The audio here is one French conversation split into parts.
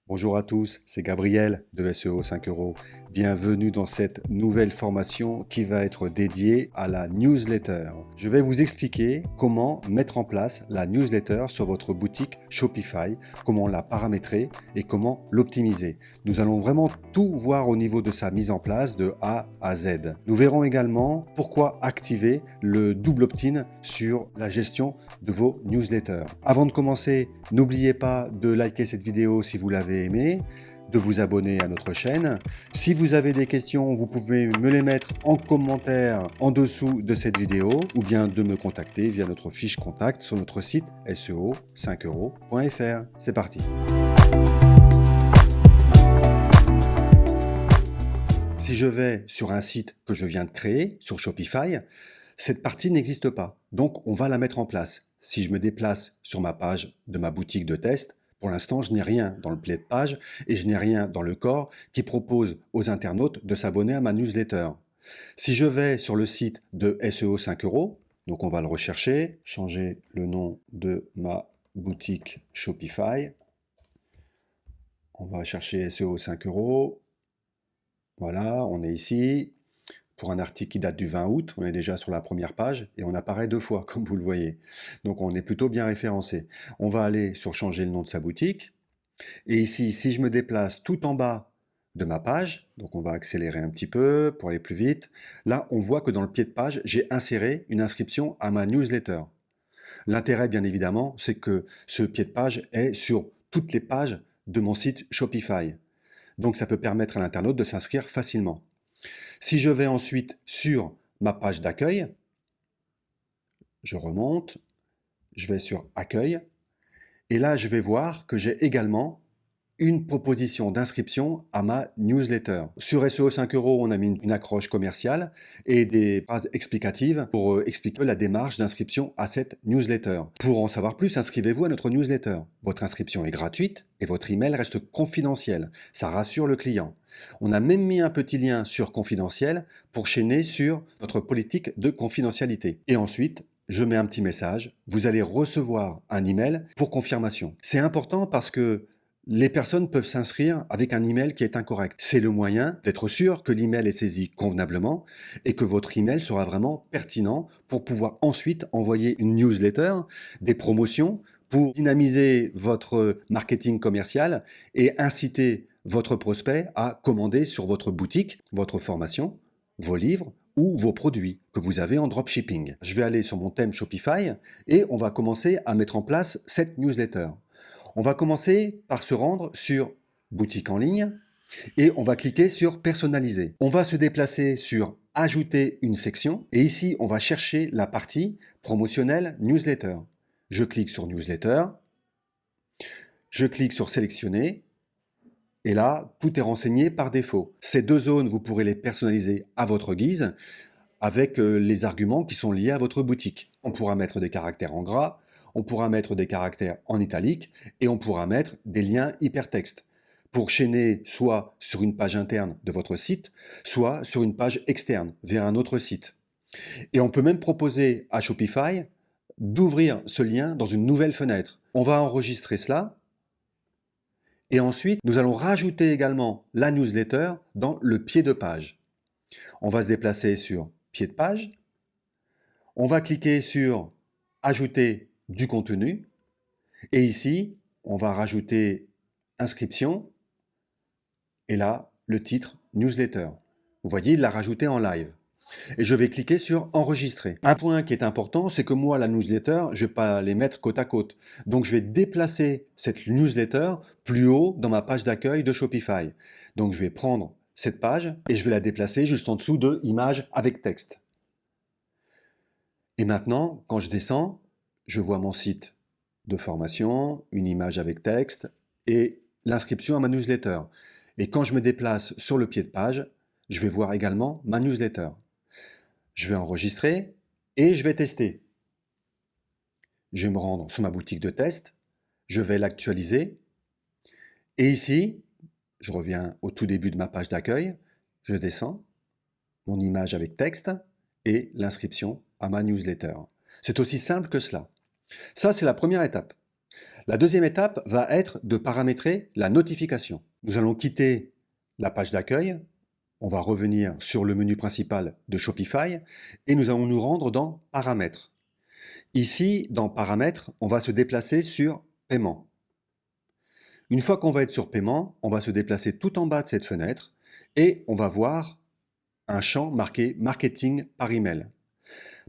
Bonjour à tous, c'est Gabriel de SEO 5 euros. Bienvenue dans cette nouvelle formation qui va être dédiée à la newsletter. Je vais vous expliquer comment mettre en place la newsletter sur votre boutique Shopify, comment la paramétrer et comment l'optimiser. Nous allons vraiment tout voir au niveau de sa mise en place de A à Z. Nous verrons également pourquoi activer le double opt-in sur la gestion de vos newsletters. Avant de commencer, n'oubliez pas de liker cette vidéo si vous l'avez aimé, de vous abonner à notre chaîne. Si vous avez des questions, vous pouvez me les mettre en commentaire en dessous de cette vidéo ou bien de me contacter via notre fiche contact sur notre site seo5euros.fr. C'est parti. Si je vais sur un site que je viens de créer sur Shopify, cette partie n'existe pas. Donc, on va la mettre en place. Si je me déplace sur ma page de ma boutique de test, pour l'instant, je n'ai rien dans le play de page et je n'ai rien dans le corps qui propose aux internautes de s'abonner à ma newsletter. Si je vais sur le site de SEO 5 euros, donc on va le rechercher, changer le nom de ma boutique Shopify. On va chercher SEO 5 euros. Voilà, on est ici. Pour un article qui date du 20 août, on est déjà sur la première page et on apparaît 2 fois, comme vous le voyez. Donc on est plutôt bien référencé. On va aller sur changer le nom de sa boutique. Et ici, si je me déplace tout en bas de ma page, donc on va accélérer un petit peu pour aller plus vite, là on voit que dans le pied de page, j'ai inséré une inscription à ma newsletter. L'intérêt, bien évidemment, c'est que ce pied de page est sur toutes les pages de mon site Shopify. Donc ça peut permettre à l'internaute de s'inscrire facilement. Si je vais ensuite sur ma page d'accueil, je remonte, je vais sur Accueil, et là je vais voir que j'ai également une proposition d'inscription à ma newsletter. Sur SEO 5 euros, on a mis une accroche commerciale et des phrases explicatives pour expliquer la démarche d'inscription à cette newsletter. Pour en savoir plus, inscrivez-vous à notre newsletter. Votre inscription est gratuite et votre email reste confidentiel. Ça rassure le client. On a même mis un petit lien sur confidentiel pour chaîner sur notre politique de confidentialité. Et ensuite, je mets un petit message. Vous allez recevoir un email pour confirmation. C'est important parce que les personnes peuvent s'inscrire avec un email qui est incorrect. C'est le moyen d'être sûr que l'email est saisi convenablement et que votre email sera vraiment pertinent pour pouvoir ensuite envoyer une newsletter, des promotions pour dynamiser votre marketing commercial et inciter votre prospect à commander sur votre boutique, votre formation, vos livres ou vos produits que vous avez en dropshipping. Je vais aller sur mon thème Shopify et on va commencer à mettre en place cette newsletter. On va commencer par se rendre sur boutique en ligne et on va cliquer sur personnaliser. On va se déplacer sur ajouter une section et ici on va chercher la partie promotionnelle newsletter. Je clique sur newsletter, je clique sur sélectionner et là tout est renseigné par défaut. Ces deux zones vous pourrez les personnaliser à votre guise avec les arguments qui sont liés à votre boutique. On pourra mettre des caractères en gras, on pourra mettre des caractères en italique et on pourra mettre des liens hypertextes pour chaîner soit sur une page interne de votre site, soit sur une page externe vers un autre site. Et on peut même proposer à Shopify d'ouvrir ce lien dans une nouvelle fenêtre. On va enregistrer cela et ensuite nous allons rajouter également la newsletter dans le pied de page. On va se déplacer sur pied de page, on va cliquer sur ajouter du contenu et ici on va rajouter inscription et là le titre newsletter. Vous voyez, il l'a rajouté en live. Et je vais cliquer sur enregistrer. Un point qui est important, c'est que moi la newsletter, je ne vais pas les mettre côte à côte. Donc je vais déplacer cette newsletter plus haut dans ma page d'accueil de Shopify. Donc je vais prendre cette page et je vais la déplacer juste en dessous de images avec texte. Et maintenant, quand je descends, je vois mon site de formation, une image avec texte et l'inscription à ma newsletter. Et quand je me déplace sur le pied de page, je vais voir également ma newsletter. Je vais enregistrer et je vais tester. Je vais me rendre sur ma boutique de test, je vais l'actualiser et ici, je reviens au tout début de ma page d'accueil, je descends, mon image avec texte et l'inscription à ma newsletter. C'est aussi simple que cela. Ça, c'est la première étape. La deuxième étape va être de paramétrer la notification. Nous allons quitter la page d'accueil, on va revenir sur le menu principal de Shopify et nous allons nous rendre dans Paramètres. Ici, dans Paramètres, on va se déplacer sur Paiement. Une fois qu'on va être sur Paiement, on va se déplacer tout en bas de cette fenêtre et on va voir un champ marqué Marketing par email.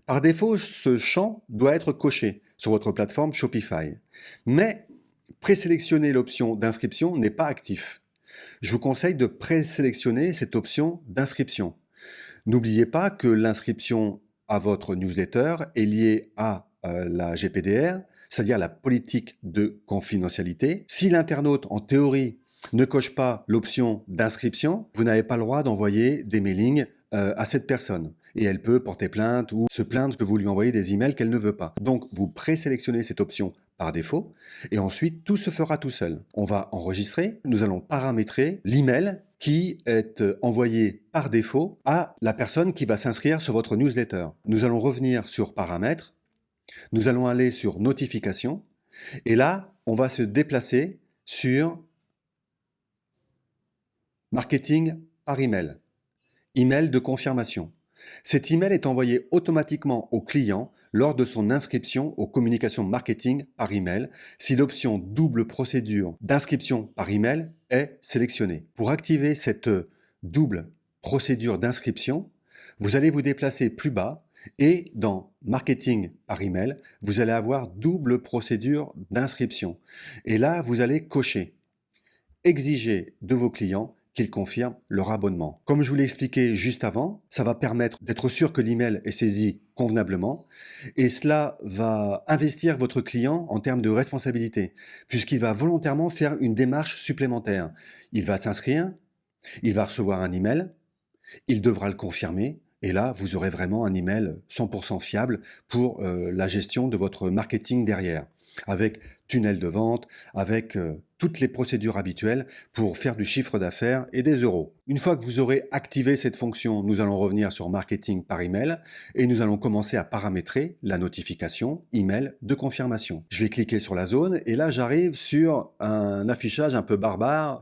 Par défaut, ce champ doit être coché sur votre plateforme Shopify. Mais présélectionner l'option d'inscription n'est pas actif. Je vous conseille de présélectionner cette option d'inscription. N'oubliez pas que l'inscription à votre newsletter est liée à la GPDR, c'est-à-dire la politique de confidentialité. Si l'internaute, en théorie, ne coche pas l'option d'inscription, vous n'avez pas le droit d'envoyer des mailings à cette personne. Et elle peut porter plainte ou se plaindre que vous lui envoyez des emails qu'elle ne veut pas. Donc, vous présélectionnez cette option par défaut et ensuite, tout se fera tout seul. On va enregistrer, nous allons paramétrer l'email qui est envoyé par défaut à la personne qui va s'inscrire sur votre newsletter. Nous allons revenir sur Paramètres, nous allons aller sur Notifications et là, on va se déplacer sur Marketing par email, email de confirmation. Cet email est envoyé automatiquement au client lors de son inscription aux communications marketing par email si l'option double procédure d'inscription par email est sélectionnée. Pour activer cette double procédure d'inscription, vous allez vous déplacer plus bas et dans marketing par email, vous allez avoir double procédure d'inscription. Et là, vous allez cocher exiger de vos clients qu'ils confirment leur abonnement. Comme je vous l'ai expliqué juste avant, ça va permettre d'être sûr que l'email est saisi convenablement et cela va investir votre client en termes de responsabilité puisqu'il va volontairement faire une démarche supplémentaire. Il va s'inscrire, il va recevoir un email, il devra le confirmer et là, vous aurez vraiment un email 100% fiable pour la gestion de votre marketing derrière, avec tunnel de vente, avec toutes les procédures habituelles pour faire du chiffre d'affaires et des euros. Une fois que vous aurez activé cette fonction, nous allons revenir sur marketing par email et nous allons commencer à paramétrer la notification email de confirmation. Je vais cliquer sur la zone et là j'arrive sur un affichage un peu barbare.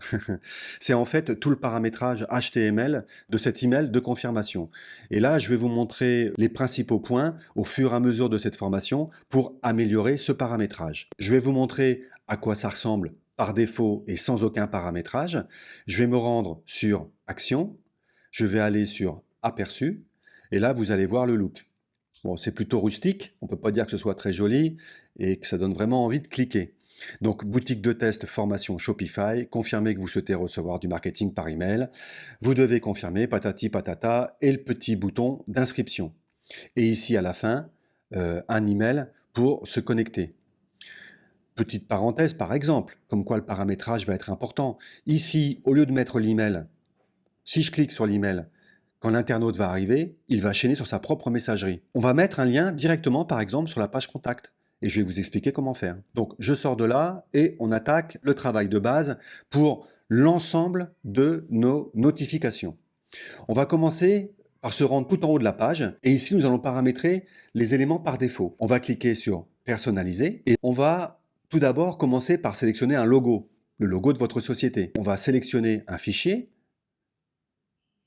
C'est en fait tout le paramétrage HTML de cet email de confirmation. Et là je vais vous montrer les principaux points au fur et à mesure de cette formation pour améliorer ce paramétrage. Je vais vous montrer à quoi ça ressemble par défaut et sans aucun paramétrage. Je vais me rendre sur Action, je vais aller sur Aperçu, et là vous allez voir le look. Bon, c'est plutôt rustique, on ne peut pas dire que ce soit très joli et que ça donne vraiment envie de cliquer. Donc, boutique de test, formation Shopify, confirmez que vous souhaitez recevoir du marketing par email. Vous devez confirmer, patati patata, et le petit bouton d'inscription. Et ici, à la fin, un email pour se connecter. Petite parenthèse, par exemple, comme quoi le paramétrage va être important. Ici, au lieu de mettre l'email, si je clique sur l'email, quand l'internaute va arriver, il va chaîner sur sa propre messagerie. On va mettre un lien directement, par exemple, sur la page contact. Et je vais vous expliquer comment faire. Donc, je sors de là et on attaque le travail de base pour l'ensemble de nos notifications. On va commencer par se rendre tout en haut de la page. Et ici, nous allons paramétrer les éléments par défaut. On va cliquer sur Personnaliser et on va tout d'abord commencer par sélectionner un logo, le logo de votre société. On va sélectionner un fichier.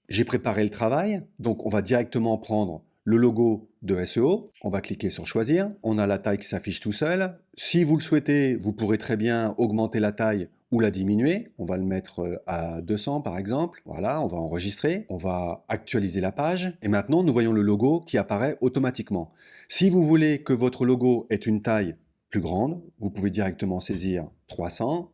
J'ai préparé le travail, donc on va directement prendre le logo de SEO. On va cliquer sur Choisir. On a la taille qui s'affiche tout seul. Si vous le souhaitez, vous pourrez très bien augmenter la taille ou la diminuer. On va le mettre à 200 par exemple. Voilà, on va enregistrer. On va actualiser la page. Et maintenant, nous voyons le logo qui apparaît automatiquement. Si vous voulez que votre logo ait une taille plus grande, vous pouvez directement saisir 300.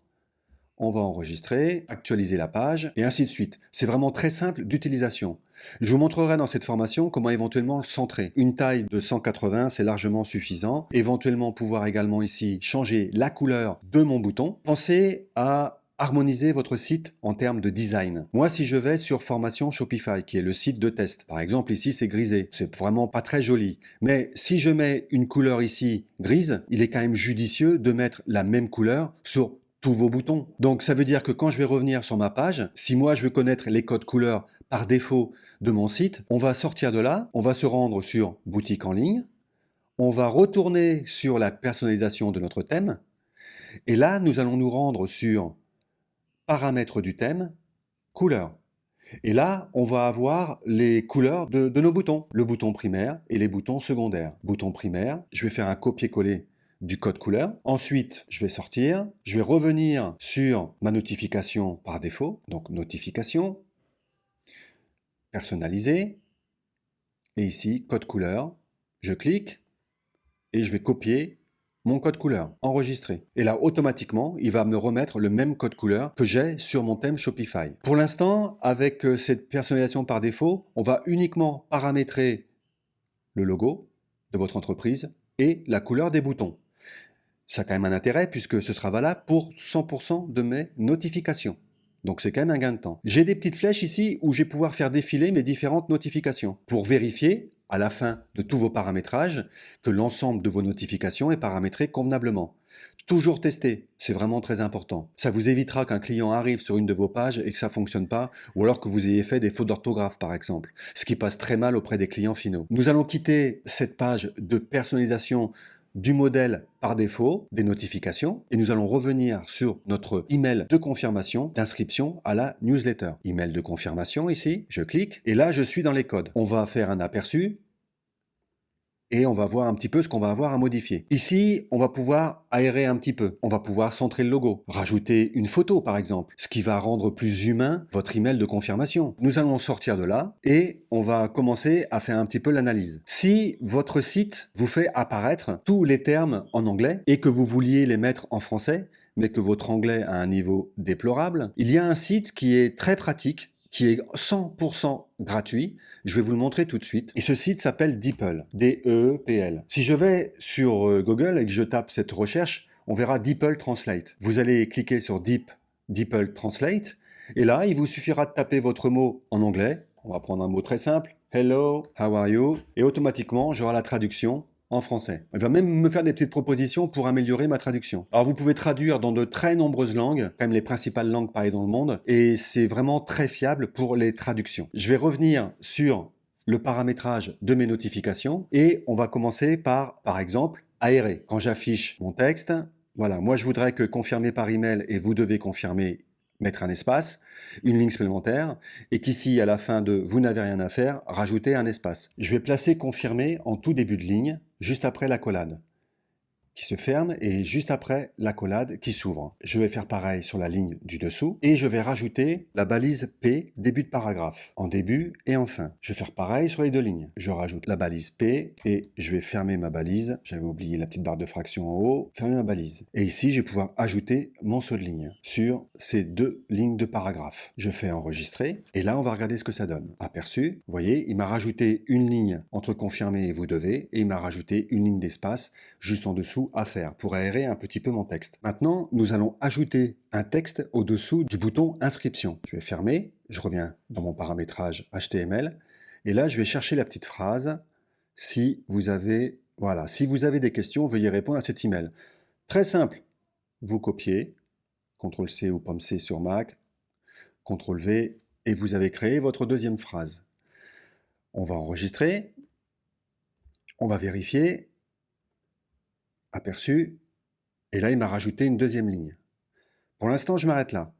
On va enregistrer, actualiser la page, et ainsi de suite. C'est vraiment très simple d'utilisation. Je vous montrerai dans cette formation comment éventuellement le centrer. Une taille de 180, c'est largement suffisant. Éventuellement pouvoir également ici changer la couleur de mon bouton. Pensez à harmoniser votre site en termes de design. Moi, si je vais sur Formation Shopify, qui est le site de test, par exemple ici c'est grisé, c'est vraiment pas très joli. Mais si je mets une couleur ici grise, il est quand même judicieux de mettre la même couleur sur tous vos boutons. Donc ça veut dire que quand je vais revenir sur ma page, si moi je veux connaître les codes couleurs par défaut de mon site, on va sortir de là, on va se rendre sur boutique en ligne, on va retourner sur la personnalisation de notre thème Et là, nous allons nous rendre sur paramètres du thème, couleurs. Et là, on va avoir les couleurs de nos boutons, le bouton primaire et les boutons secondaires. Bouton primaire, je vais faire un copier-coller du code couleur. Ensuite, je vais sortir, je vais revenir sur ma notification par défaut, donc notification, personnaliser, et ici, code couleur, je clique et je vais copier mon code couleur, enregistrer. Et là, automatiquement, il va me remettre le même code couleur que j'ai sur mon thème Shopify. Pour l'instant, avec cette personnalisation par défaut, on va uniquement paramétrer le logo de votre entreprise et la couleur des boutons. Ça a quand même un intérêt puisque ce sera valable pour 100% de mes notifications. Donc c'est quand même un gain de temps. J'ai des petites flèches ici où je vais pouvoir faire défiler mes différentes notifications pour vérifier à la fin de tous vos paramétrages que l'ensemble de vos notifications est paramétré convenablement. Toujours tester, c'est vraiment très important. Ça vous évitera qu'un client arrive sur une de vos pages et que ça ne fonctionne pas, ou alors que vous ayez fait des fautes d'orthographe par exemple, ce qui passe très mal auprès des clients finaux. Nous allons quitter cette page de personnalisation du modèle par défaut des notifications et nous allons revenir sur notre email de confirmation d'inscription à la newsletter. Email de confirmation ici, je clique et là je suis dans les codes. On va faire un aperçu et on va voir un petit peu ce qu'on va avoir à modifier. Ici, on va pouvoir aérer un petit peu. On va pouvoir centrer le logo, rajouter une photo par exemple, ce qui va rendre plus humain votre email de confirmation. Nous allons sortir de là et on va commencer à faire un petit peu l'analyse. Si votre site vous fait apparaître tous les termes en anglais et que vous vouliez les mettre en français, mais que votre anglais a un niveau déplorable, il y a un site qui est très pratique, qui est 100% gratuit. Je vais vous le montrer tout de suite. Et ce site s'appelle DeepL, D-E-E-P-L. Si je vais sur Google et que je tape cette recherche, on verra DeepL Translate. Vous allez cliquer sur DeepL Translate. Et là, il vous suffira de taper votre mot en anglais. On va prendre un mot très simple. Hello, how are you? Et automatiquement, j'aurai la traduction en français. Il va même me faire des petites propositions pour améliorer ma traduction. Alors vous pouvez traduire dans de très nombreuses langues, quand même les principales langues parlées dans le monde, et c'est vraiment très fiable pour les traductions. Je vais revenir sur le paramétrage de mes notifications et on va commencer par exemple, aérer. Quand j'affiche mon texte, voilà, moi je voudrais que confirmer par email et vous devez confirmer, mettre un espace, une ligne supplémentaire, et qu'ici, à la fin de « Vous n'avez rien à faire », rajouter un espace. Je vais placer « Confirmer » en tout début de ligne, juste après l'accolade, qui se ferme, et juste après l'accolade qui s'ouvre. Je vais faire pareil sur la ligne du dessous, et je vais rajouter la balise P, début de paragraphe, en début et en fin. Je vais faire pareil sur les deux lignes. Je rajoute la balise P, et je vais fermer ma balise. J'avais oublié la petite barre de fraction en haut. Fermer ma balise. Et ici, je vais pouvoir ajouter mon saut de ligne sur ces deux lignes de paragraphe. Je fais enregistrer, et là, on va regarder ce que ça donne. Aperçu, vous voyez, il m'a rajouté une ligne entre confirmer et vous devez, et il m'a rajouté une ligne d'espace juste en dessous à faire pour aérer un petit peu mon texte. Maintenant, nous allons ajouter un texte au-dessous du bouton inscription. Je vais fermer, je reviens dans mon paramétrage HTML et là, je vais chercher la petite phrase. Si vous avez des questions, veuillez répondre à cet email. Très simple. Vous copiez, CTRL-C ou pomme-C sur Mac, CTRL-V et vous avez créé votre deuxième phrase. On va enregistrer, on va vérifier. Aperçu, et là il m'a rajouté une deuxième ligne. Pour l'instant je m'arrête là.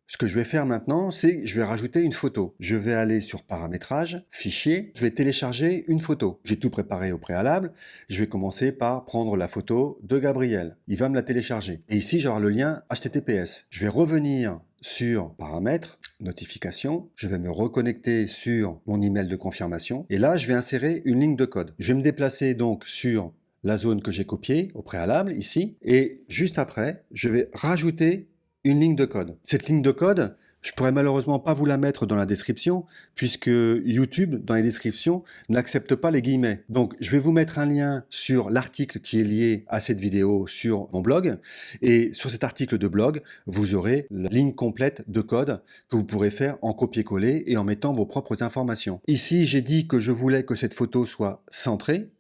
Ce que je vais faire maintenant, c'est que je vais rajouter une photo. Je vais aller sur paramétrage, fichier, je vais télécharger une photo. J'ai tout préparé au préalable, je vais commencer par prendre la photo de Gabriel. Il va me la télécharger. Et ici j'aurai le lien HTTPS. Je vais revenir sur paramètres, notification, je vais me reconnecter sur mon email de confirmation, et là je vais insérer une ligne de code. Je vais me déplacer donc sur la zone que j'ai copiée au préalable, ici, et juste après, je vais rajouter une ligne de code. Cette ligne de code, je pourrais malheureusement pas vous la mettre dans la description, puisque YouTube, dans les descriptions, n'accepte pas les guillemets. Donc, je vais vous mettre un lien sur l'article qui est lié à cette vidéo sur mon blog, et sur cet article de blog, vous aurez la ligne complète de code que vous pourrez faire en copier-coller et en mettant vos propres informations. Ici, j'ai dit que je voulais que cette photo soit centrée,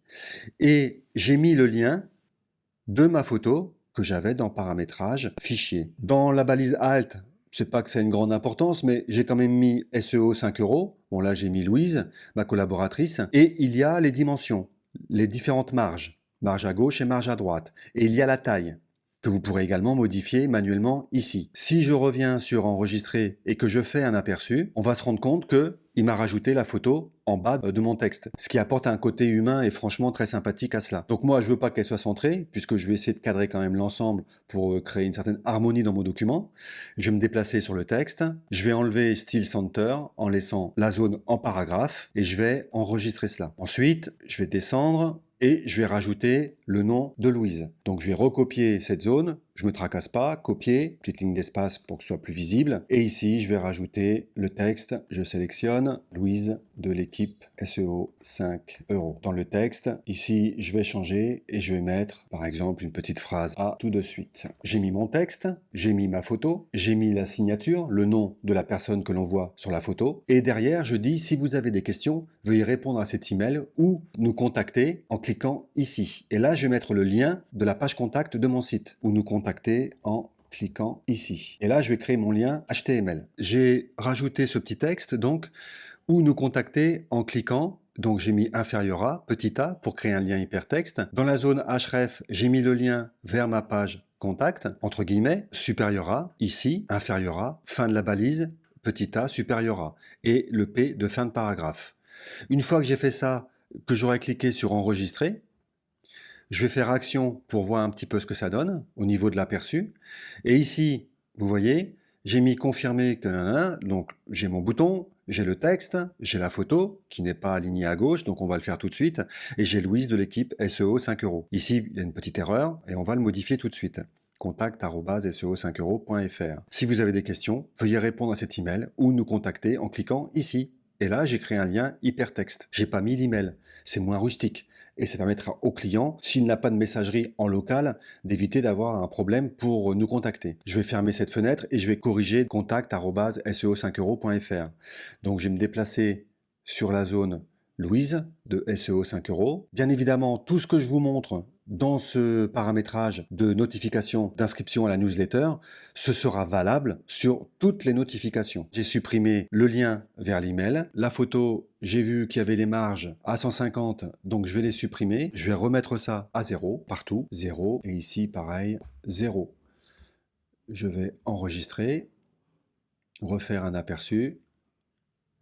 et j'ai mis le lien de ma photo que j'avais dans paramétrage fichier. Dans la balise Alt, c'est pas que ça a une grande importance, mais j'ai quand même mis SEO 5 €. Bon là j'ai mis Louise, ma collaboratrice, et il y a les dimensions, les différentes marges, marge à gauche et marge à droite. Et il y a la taille. que vous pourrez également modifier manuellement ici. Si je reviens sur enregistrer et que je fais un aperçu, on va se rendre compte que il m'a rajouté la photo en bas de mon texte, ce qui apporte un côté humain et franchement très sympathique à cela. Donc moi, je veux pas qu'elle soit centrée, puisque je vais essayer de cadrer quand même l'ensemble pour créer une certaine harmonie dans mon document. Je vais me déplacer sur le texte, je vais enlever Style Center en laissant la zone en paragraphe et je vais enregistrer cela. Ensuite, je vais descendre et je vais rajouter le nom de Louise. Donc je vais recopier cette zone, je me tracasse pas, copier, petite ligne d'espace pour que ce soit plus visible. Et ici, je vais rajouter le texte, je sélectionne Louise de l'équipe SEO 5 euros. Dans le texte, ici, je vais changer et je vais mettre, par exemple, une petite phrase à tout de suite. J'ai mis mon texte, j'ai mis ma photo, j'ai mis la signature, le nom de la personne que l'on voit sur la photo. Et derrière, je dis, si vous avez des questions, veuillez répondre à cet email ou nous contacter en cliquant ici. Et là, je vais mettre le lien de la page contact de mon site ou nous contacter en cliquant ici. Et là, je vais créer mon lien HTML. J'ai rajouté ce petit texte, donc, ou nous contacter en cliquant. Donc, j'ai mis inférieur à, petit a, pour créer un lien hypertexte. Dans la zone href, j'ai mis le lien vers ma page contact, entre guillemets, supérieur à, ici, inférieur à, fin de la balise, petit a, supérieur à, et le P de fin de paragraphe. Une fois que j'ai fait ça, que j'aurai cliqué sur enregistrer, je vais faire action pour voir un petit peu ce que ça donne au niveau de l'aperçu. Et ici, vous voyez, j'ai mis confirmer que nanana, donc j'ai mon bouton, j'ai le texte, j'ai la photo qui n'est pas alignée à gauche, donc on va le faire tout de suite. Et j'ai Louise de l'équipe SEO 5 euros. Ici, il y a une petite erreur et on va le modifier tout de suite. contact@seo5euros.fr. Si vous avez des questions, veuillez répondre à cet email ou nous contacter en cliquant ici. Et là, j'ai créé un lien hypertexte. J'ai pas mis l'email. C'est moins rustique. Et ça permettra au client, s'il n'a pas de messagerie en local, d'éviter d'avoir un problème pour nous contacter. Je vais fermer cette fenêtre et je vais corriger contact@seo5euros.fr. Donc, je vais me déplacer sur la zone Louise de SEO 5 euros. Bien évidemment, tout ce que je vous montre dans ce paramétrage de notification d'inscription à la newsletter, ce sera valable sur toutes les notifications. J'ai supprimé le lien vers l'email. La photo, j'ai vu qu'il y avait les marges à 150, donc je vais les supprimer. Je vais remettre ça à 0, partout, 0, et ici, pareil, 0. Je vais enregistrer, refaire un aperçu,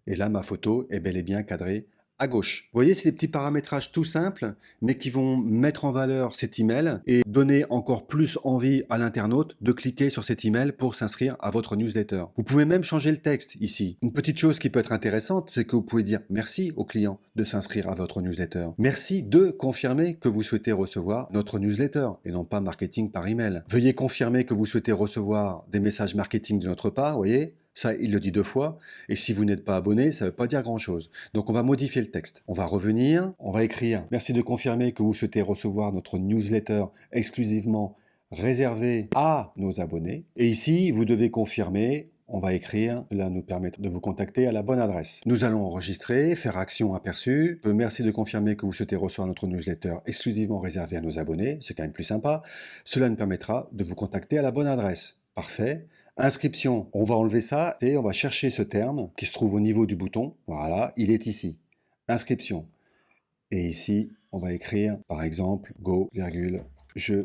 et là, ma photo est bel et bien cadrée à gauche. Vous voyez, c'est des petits paramétrages tout simples, mais qui vont mettre en valeur cet email et donner encore plus envie à l'internaute de cliquer sur cet email pour s'inscrire à votre newsletter. Vous pouvez même changer le texte ici. Une petite chose qui peut être intéressante, c'est que vous pouvez dire merci au client de s'inscrire à votre newsletter. Merci de confirmer que vous souhaitez recevoir notre newsletter et non pas marketing par email. Veuillez confirmer que vous souhaitez recevoir des messages marketing de notre part, vous voyez. Ça, il le dit 2 fois. Et si vous n'êtes pas abonné, ça ne veut pas dire grand-chose. Donc, on va modifier le texte. On va revenir, on va écrire « Merci de confirmer que vous souhaitez recevoir notre newsletter exclusivement réservée à nos abonnés. » Et ici, vous devez confirmer. On va écrire, cela nous permettre de vous contacter à la bonne adresse. Nous allons enregistrer, faire action aperçue. Merci de confirmer que vous souhaitez recevoir notre newsletter exclusivement réservée à nos abonnés. C'est quand même plus sympa. Cela nous permettra de vous contacter à la bonne adresse. Parfait. Inscription, on va enlever ça et on va chercher ce terme qui se trouve au niveau du bouton. Voilà, il est ici. Inscription. Et ici, on va écrire, par exemple, go, virgule, je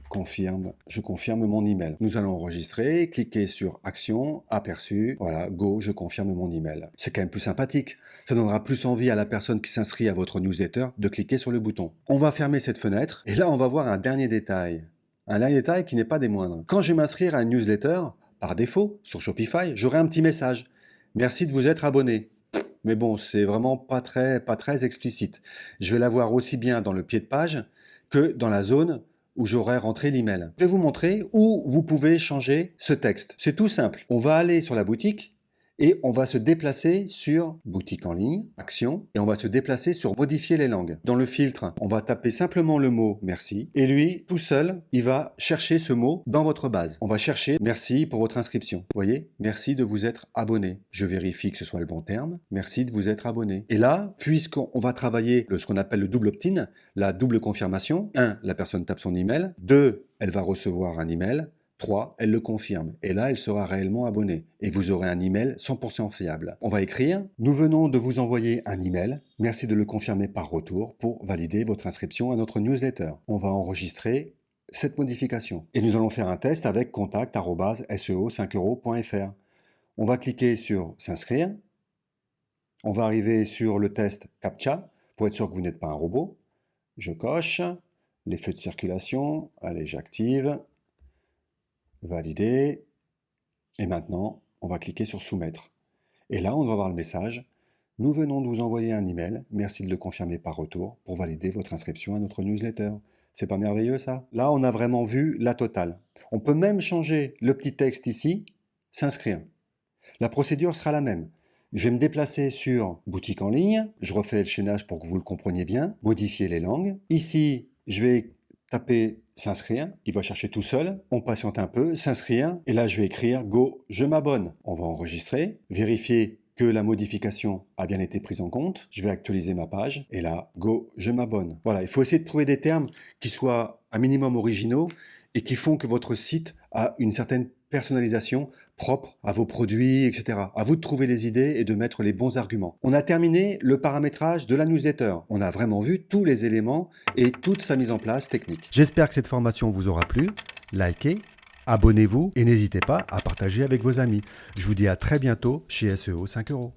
confirme mon email. Nous allons enregistrer, cliquer sur action, aperçu, voilà, go, je confirme mon email. C'est quand même plus sympathique. Ça donnera plus envie à la personne qui s'inscrit à votre newsletter de cliquer sur le bouton. On va fermer cette fenêtre et là, on va voir un dernier détail. Un dernier détail qui n'est pas des moindres. Quand je vais m'inscrire à une newsletter, par défaut, sur Shopify, j'aurai un petit message. Merci de vous être abonné. Mais bon, c'est vraiment pas très explicite. Je vais l'avoir aussi bien dans le pied de page que dans la zone où j'aurai rentré l'email. Je vais vous montrer où vous pouvez changer ce texte. C'est tout simple. On va aller sur la boutique et on va se déplacer sur boutique en ligne, action, et on va se déplacer sur modifier les langues. Dans le filtre, on va taper simplement le mot merci, et lui, tout seul, il va chercher ce mot dans votre base. On va chercher merci pour votre inscription. Vous voyez, merci de vous être abonné. Je vérifie que ce soit le bon terme. Merci de vous être abonné. Et là, puisqu'on va travailler ce qu'on appelle le double opt-in, la double confirmation, 1, la personne tape son email, 2, elle va recevoir un email, 3, elle le confirme. Et là, elle sera réellement abonnée. Et vous aurez un email 100% fiable. On va écrire « Nous venons de vous envoyer un email. Merci de le confirmer par retour pour valider votre inscription à notre newsletter. » On va enregistrer cette modification. Et nous allons faire un test avec contact@seo5euros.fr. On va cliquer sur s'inscrire. On va arriver sur le test CAPTCHA pour être sûr que vous n'êtes pas un robot. Je coche les feux de circulation. Allez, j'active. Valider. Et maintenant, on va cliquer sur soumettre. Et là, on va voir le message. Nous venons de vous envoyer un email. Merci de le confirmer par retour pour valider votre inscription à notre newsletter. C'est pas merveilleux ça? Là, on a vraiment vu la totale. On peut même changer le petit texte ici, s'inscrire. La procédure sera la même. Je vais me déplacer sur boutique en ligne. Je refais le chaînage pour que vous le compreniez bien. Modifier les langues. Ici, je vais taper s'inscrire. Il va chercher tout seul. On patiente un peu. S'inscrire. Et là, je vais écrire go, je m'abonne. On va enregistrer. Vérifier que la modification a bien été prise en compte. Je vais actualiser ma page. Et là, go, je m'abonne. Voilà, il faut essayer de trouver des termes qui soient un minimum originaux et qui font que votre site a une certaine personnalisation propre à vos produits, etc. À vous de trouver les idées et de mettre les bons arguments. On a terminé le paramétrage de la newsletter. On a vraiment vu tous les éléments et toute sa mise en place technique. J'espère que cette formation vous aura plu. Likez, abonnez-vous et n'hésitez pas à partager avec vos amis. Je vous dis à très bientôt chez SEO 5 euros.